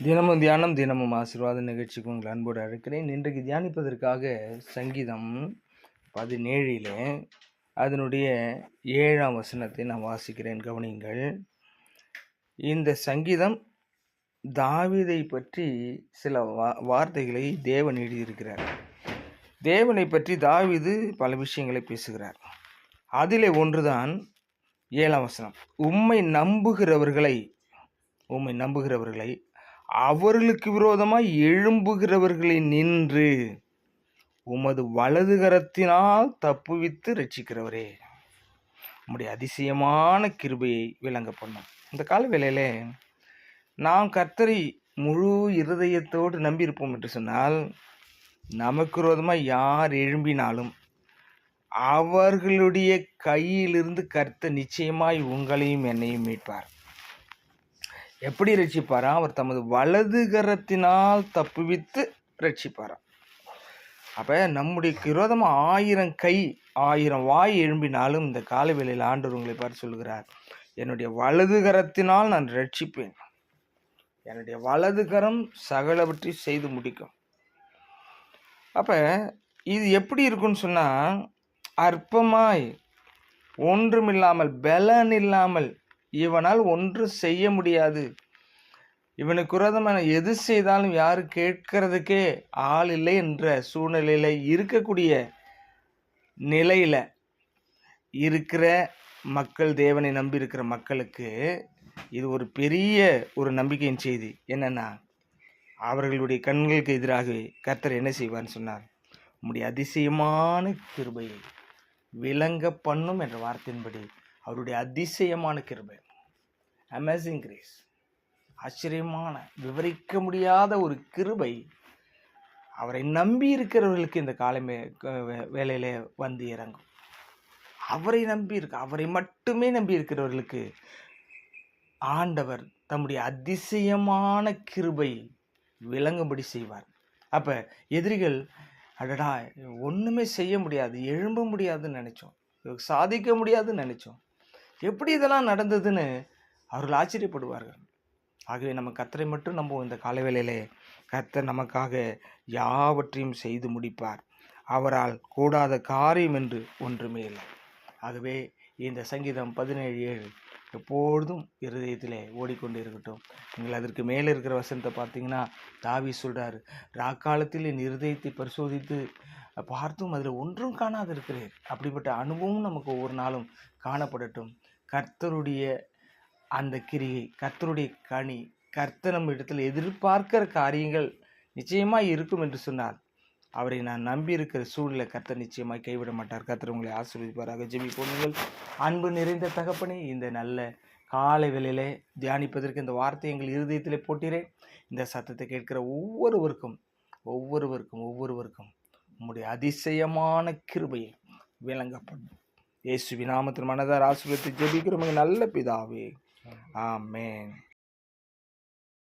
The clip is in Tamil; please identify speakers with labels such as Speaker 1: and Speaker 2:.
Speaker 1: தினமும் தியானம் தினமும் ஆசீர்வாத நிகழ்ச்சிக்கு உங்களை அன்போடு அழைக்கிறேன். இன்றைக்கு தியானிப்பதற்காக சங்கீதம் 17 அதனுடைய 7ஆம் வசனத்தை நான் வாசிக்கிறேன், கவனியுங்கள். இந்த சங்கீதம் தாவீதை பற்றி சில வார்த்தைகளை தேவன் எழுதியிருக்கிறார். தேவனை பற்றி தாவீது பல விஷயங்களை பேசுகிறார். அதிலே ஒன்றுதான் 7ஆம் வசனம். உம்மை நம்புகிறவர்களை அவர்களுக்கு விரோதமாய் எழும்புகிறவர்களை நின்று உமது வலது கரத்தினால் தப்புவித்து ரட்சிக்கிறவரே, உம்முடைய அதிசயமான கிருபையை விளங்க பண்ணும். இந்த கால வேளையிலே நாம் கர்த்தரை முழு இருதயத்தோடு நம்பியிருப்போம் என்று சொன்னால், நமக்கு விரோதமாக யார் எழும்பினாலும் அவர்களுடைய கையிலிருந்து கர்த்தர் நிச்சயமாய் உங்களையும் என்னையும் மீட்பார். எப்படி ரட்சிப்பாராம்? அவர் தமது வலது கரத்தினால் தப்புவித்து ரட்சிப்பாராம். அப்போ நம்முடைய விரோதமாக 1000 கை 1000 வாய் எழும்பினாலும் இந்த காலவேளையில் ஆண்டவர் உங்களை பார்த்து சொல்கிறார், என்னுடைய வலது கரத்தினால் நான் ரட்சிப்பேன். என்னுடைய வலது கரம் சகலவற்றை செய்து முடிக்கும். அப்போ இது எப்படி இருக்குன்னு சொன்னால், அற்பமாய் ஒன்றுமில்லாமல் பலன் இல்லாமல் இவனால் ஒன்று செய்ய முடியாது, இவனுக்கு விரோதமான எது செய்தாலும் யாரும் கேட்கறதுக்கே ஆள் இல்லை என்ற சூழ்நிலையில் இருக்கக்கூடிய நிலையில் இருக்கிற மக்கள், தேவனை நம்பி இருக்கிற மக்களுக்கு இது ஒரு பெரிய ஒரு நம்பிக்கையின் செய்தி. என்னன்னா, அவர்களுடைய கண்களுக்கு எதிராகவே கர்த்தர் என்ன செய்வார்னு சொன்னார், உம்முடைய அதிசயமான கிருபையை விளங்க பண்ணும் என்ற வார்த்தையின்படி அவருடைய அதிசயமான கிருபை, அமேசிங் கிரேஸ், ஆச்சரியமான விவரிக்க முடியாத ஒரு கிருபை அவரை நம்பி இருக்கிறவர்களுக்கு இந்த வேளையிலே வந்து இறங்கும். அவரை மட்டுமே நம்பி இருக்கிறவர்களுக்கு ஆண்டவர் தம்முடைய அதிசயமான கிருபை விளங்கும்படி செய்வார். அப்போ எதிரிகள், அடடா ஒன்றுமே செய்ய முடியாது, எழும்ப முடியாதுன்னு நினச்சோம், சாதிக்க முடியாதுன்னு நினச்சோம், எப்படி இதெல்லாம் நடந்ததுன்னு அவர்கள் ஆச்சரியப்படுவார்கள். ஆகவே நம்ம கர்த்தரை மட்டும் நம்புவோம். இந்த காலவேளையிலே கர்த்தர் நமக்காக யாவற்றையும் செய்து முடிப்பார். அவரால் கூடாத காரியம் என்று ஒன்றுமே இல்லை. ஆகவே இந்த சங்கீதம் 17:7 எப்பொழுதும் இருதயத்திலே ஓடிக்கொண்டு இருக்கட்டும். நீங்கள் அதற்கு மேலே இருக்கிற வசனத்தை பார்த்தீங்கன்னா, தாவீது சொல்கிறார், ராக்காலத்தில் என் இருதயத்தை பரிசோதித்து பார்த்தும் அதில் ஒன்றும் காணாது இருக்கிறேன். அப்படிப்பட்ட அனுபவம் நமக்கு ஒவ்வொரு நாளும் காணப்படட்டும். கர்த்தருடைய அந்த கிரியை, கர்த்தருடைய கனி, கர்த்தர் நம்ம இடத்துல எதிர்பார்க்கிற காரியங்கள் நிச்சயமாக இருக்கும் என்று சொன்னார். அவரை நான் நம்பி இருக்கிற சூழ்நிலை கர்த்தர் நிச்சயமாக கைவிட மாட்டார். கர்த்தர் உங்களை ஆசீர்வதிப்பாராக. ஜெபிப்போம். நீங்கள் அன்பு நிறைந்த தகப்பனே, இந்த நல்ல காலை வேளையிலே தியானிப்பதற்கு இந்த வார்த்தை எங்கள் இருதயத்திலே போட்டிறேன். இந்த சத்தத்தை கேட்கிற ஒவ்வொருவருக்கும் உம்முடைய அதிசயமான கிருபையை விளங்கப்படும். இயேசுவின் நாமத்தில் மனதார் ஆசீர்வதித்து ஜெபிக்கிறோம் நல்ல பிதாவே, ஆமென்.